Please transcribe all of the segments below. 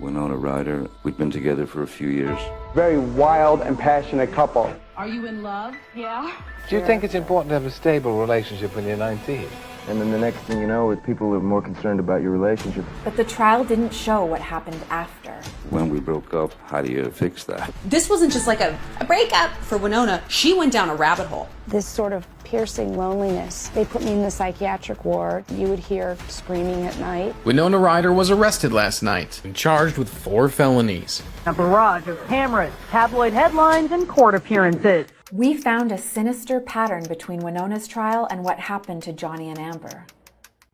Winona Ryder. We'd been together for a few years. Very wild and passionate couple. Are you in love? Yeah. Do you think it's important to have a stable relationship when you're 19? And then the next thing you know, people are more concerned about your relationship. But the trial didn't show what happened after. When we broke up, how do you fix that? This wasn't just like a breakup for Winona. She went down a rabbit hole. This sort of piercing loneliness. They put me in the psychiatric ward. You would hear screaming at night. Winona Ryder was arrested last night and charged with 4 felonies. A barrage of cameras, tabloid headlines, and court appearances. We found a sinister pattern between Winona's trial and what happened to Johnny and Amber.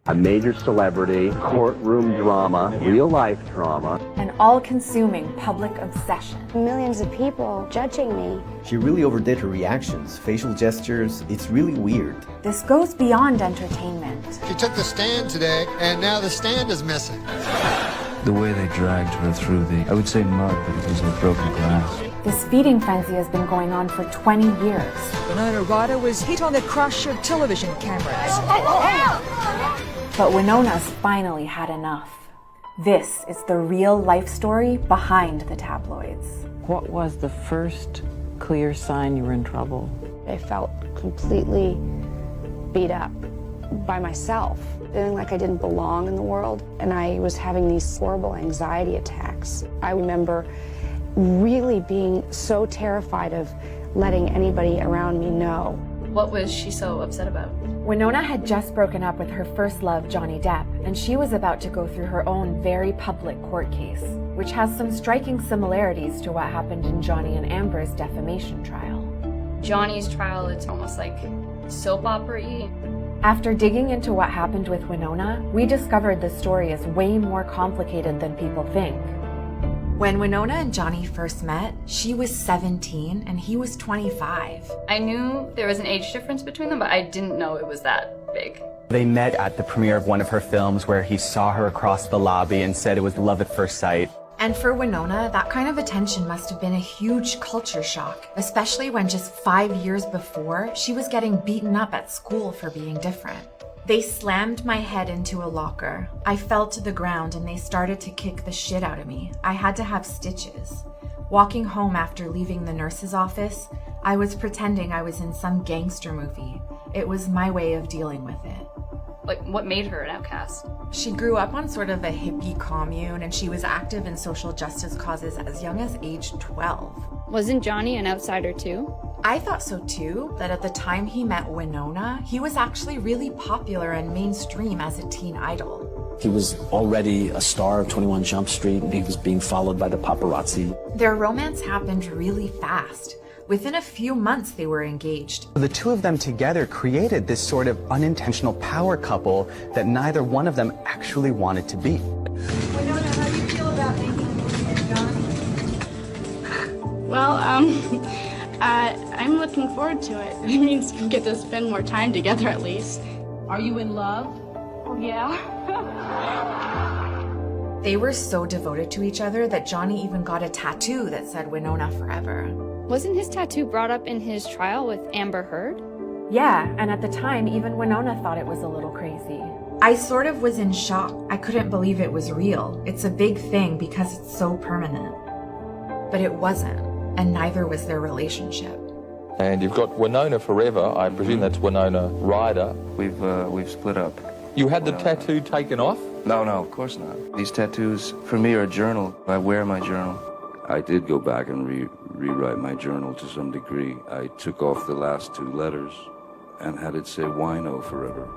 A major celebrity, courtroom drama, real-life drama. An all-consuming public obsession. Millions of people judging me. She really overdid her reactions, facial gestures. It's really weird. This goes beyond entertainment. She took the stand today, and now the stand is missing. The way they dragged her through I would say mud, but it was like broken glass. This feeding frenzy has been going on for 20 years. Winona Ryder was hit on the crush of television cameras. But Winona's finally had enough. This is the real life story behind the tabloids. What was the first clear sign you were in trouble? I felt completely beat up by myself, feeling like I didn't belong in the world. And I was having these horrible anxiety attacks. I remember really being so terrified of letting anybody around me know. What was she so upset about? Winona had just broken up with her first love, Johnny Depp, and she was about to go through her own very public court case, which has some striking similarities to what happened in Johnny and Amber's defamation trial. Johnny's trial, it's almost like soap opera-y. After digging into what happened with Winona, we discovered the story is way more complicated than people think. When Winona and Johnny first met, she was 17 and he was 25. I knew there was an age difference between them, but I didn't know it was that big. They met at the premiere of one of her films where he saw her across the lobby and said it was love at first sight. And for Winona, that kind of attention must have been a huge culture shock, especially when just 5 years before, she was getting beaten up at school for being different. They slammed my head into a locker. I fell to the ground and they started to kick the shit out of me. I had to have stitches. Walking home after leaving the nurse's office, I was pretending I was in some gangster movie. It was my way of dealing with it. Like, what made her an outcast? She grew up on sort of a hippie commune and she was active in social justice causes as young as age 12. Wasn't Johnny an outsider too? I thought so too, that at the time he met Winona, he was actually really popular and mainstream as a teen idol. He was already a star of 21 Jump Street and he was being followed by the paparazzi. Their romance happened really fast. Within a few months, they were engaged. The two of them together created this sort of unintentional power couple that neither one of them actually wanted to be. Winona, how do you feel about making with Johnny? Well, I'm looking forward to it. It means we get to spend more time together at least. Are you in love? Yeah. They were so devoted to each other that Johnny even got a tattoo that said Winona forever. Wasn't his tattoo brought up in his trial with Amber Heard? Yeah, and at the time, even Winona thought it was a little crazy. I sort of was in shock. I couldn't believe it was real. It's a big thing because it's so permanent. But it wasn't, and neither was their relationship. And you've got Winona forever. I presume that's Winona Ryder. We've split up. You had the tattoo taken off? No, of course not. These tattoos, for me, are a journal. I wear my journal. I did go back and rewrite my journal to some degree. I took off the last 2 letters and had it say wino forever.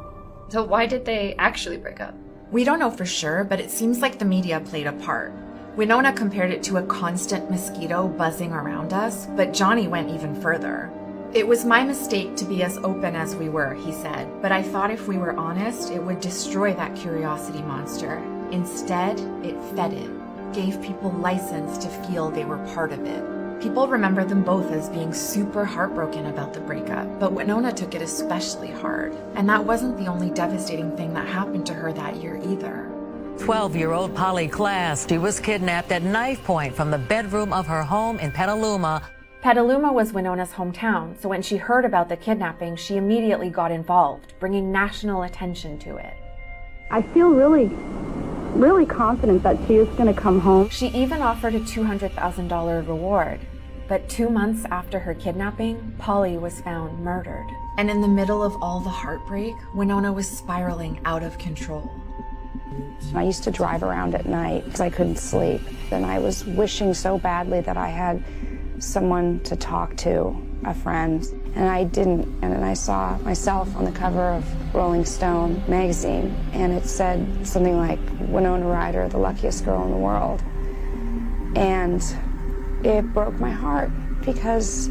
So why did they actually break up? We don't know for sure, but it seems like the media played a part. Winona compared it to a constant mosquito buzzing around us, but Johnny went even further. It was my mistake to be as open as we were, he said, but I thought if we were honest, it would destroy that curiosity monster. Instead, it fed it, gave people license to feel they were part of it. People remember them both as being super heartbroken about the breakup, but Winona took it especially hard. And that wasn't the only devastating thing that happened to her that year either. 12-year-old Polly Klass. She was kidnapped at knife point from the bedroom of her home in Petaluma. Petaluma was Winona's hometown, so when she heard about the kidnapping, she immediately got involved, bringing national attention to it. I feel really really confident that she is going to come home. She even offered a $200,000 reward. But 2 months after her kidnapping, Polly was found murdered. And in the middle of all the heartbreak, Winona was spiraling out of control. I used to drive around at night because I couldn't sleep. And I was wishing so badly that I had someone to talk to, a friend. And I didn't. And then I saw myself on the cover of Rolling Stone magazine. And it said something like, Winona Ryder, the luckiest girl in the world. And it broke my heart because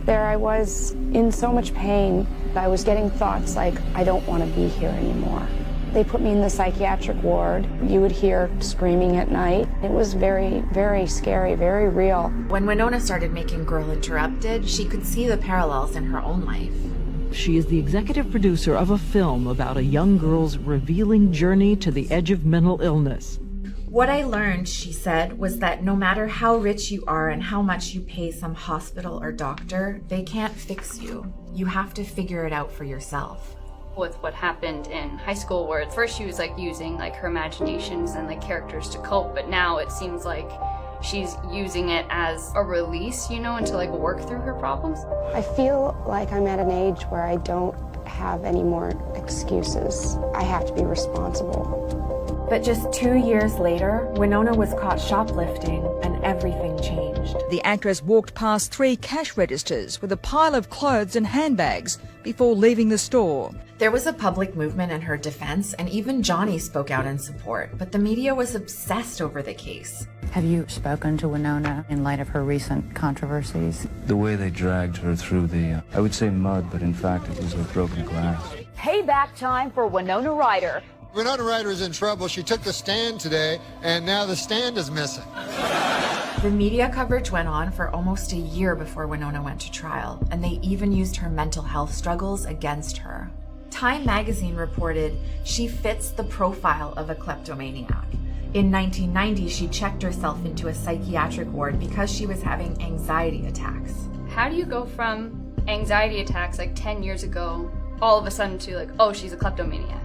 there I was in so much pain. I was getting thoughts like, I don't want to be here anymore. They put me in the psychiatric ward. You would hear screaming at night. It was very, very scary, very real. When Winona started making Girl Interrupted, she could see the parallels in her own life. She is the executive producer of a film about a young girl's revealing journey to the edge of mental illness. What I learned, she said, was that no matter how rich you are and how much you pay some hospital or doctor, they can't fix you. You have to figure it out for yourself. With what happened in high school, where at first she was like using like her imaginations and like characters to cope, but now it seems like she's using it as a release, you know, and to like work through her problems. I feel like I'm at an age where I don't have any more excuses. I have to be responsible. But just 2 years later, Winona was caught shoplifting and everything changed. The actress walked past 3 cash registers with a pile of clothes and handbags before leaving the store. There was a public movement in her defense, and even Johnny spoke out in support, but the media was obsessed over the case. Have you spoken to Winona in light of her recent controversies? The way they dragged her through the, I would say mud, but in fact it was a broken glass. Payback time for Winona Ryder. Winona Ryder is in trouble. She took the stand today, and now the stand is missing. The media coverage went on for almost a year before Winona went to trial, and they even used her mental health struggles against her. Time magazine reported she fits the profile of a kleptomaniac. In 1990, she checked herself into a psychiatric ward because she was having anxiety attacks. How do you go from anxiety attacks like 10 years ago, all of a sudden to like, oh, she's a kleptomaniac?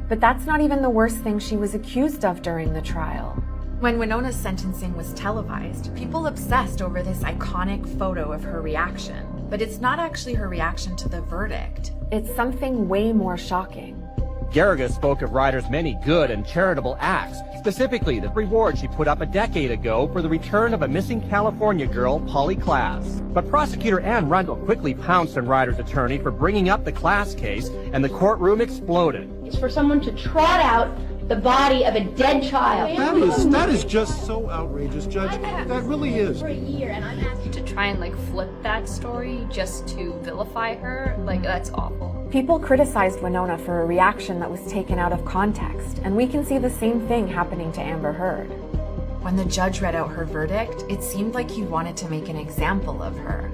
But that's not even the worst thing she was accused of during the trial. When Winona's sentencing was televised, people obsessed over this iconic photo of her reaction. But it's not actually her reaction to the verdict. It's something way more shocking. Garriga spoke of Ryder's many good and charitable acts, specifically the reward she put up a decade ago for the return of a missing California girl, Polly Klaas. But prosecutor Ann Rundle quickly pounced on Ryder's attorney for bringing up the Klaas case, and the courtroom exploded. It's for someone to trot out the body of a dead child. That is just so outrageous, Judge. That really is. For a year, and I'm asking to try and like flip that story just to vilify her, like that's awful. People criticized Winona for a reaction that was taken out of context, and we can see the same thing happening to Amber Heard. When the judge read out her verdict, it seemed like he wanted to make an example of her.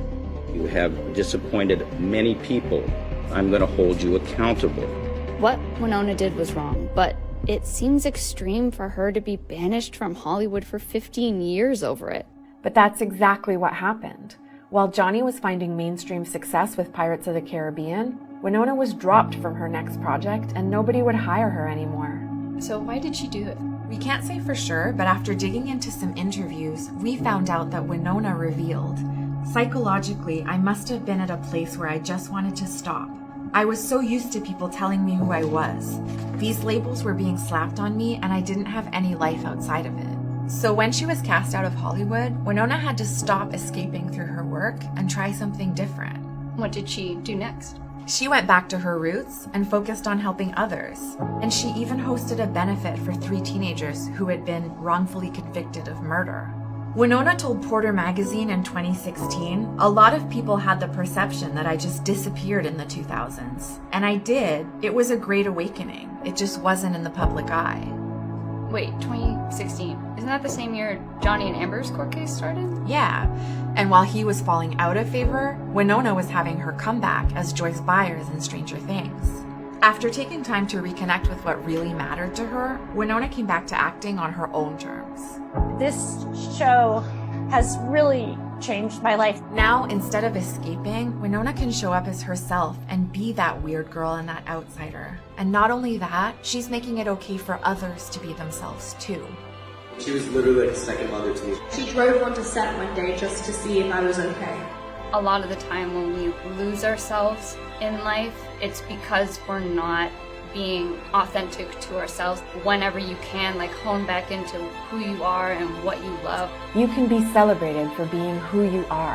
You have disappointed many people. I'm going to hold you accountable. What Winona did was wrong, but it seems extreme for her to be banished from Hollywood for 15 years over it. But that's exactly what happened. While Johnny was finding mainstream success with Pirates of the Caribbean, Winona was dropped from her next project and nobody would hire her anymore. So why did she do it? We can't say for sure, but after digging into some interviews, we found out that Winona revealed, psychologically, I must have been at a place where I just wanted to stop. I was so used to people telling me who I was. These labels were being slapped on me and I didn't have any life outside of it. So when she was cast out of Hollywood, Winona had to stop escaping through her work and try something different. What did she do next? She went back to her roots and focused on helping others. And she even hosted a benefit for 3 teenagers who had been wrongfully convicted of murder. Winona told Porter magazine in 2016, a lot of people had the perception that I just disappeared in the 2000s. And I did. It was a great awakening. It just wasn't in the public eye. Wait, 2016. Isn't that the same year Johnny and Amber's court case started? Yeah. And while he was falling out of favor, Winona was having her comeback as Joyce Byers in Stranger Things. After taking time to reconnect with what really mattered to her, Winona came back to acting on her own terms. This show has really changed my life. Now, instead of escaping, Winona can show up as herself and be that weird girl and that outsider. And not only that, she's making it okay for others to be themselves too. She was literally like a second mother to me. She drove onto set one day just to see if I was okay. A lot of the time when we lose ourselves in life, it's because we're not being authentic to ourselves. Whenever you can, like, hone back into who you are and what you love. You can be celebrated for being who you are.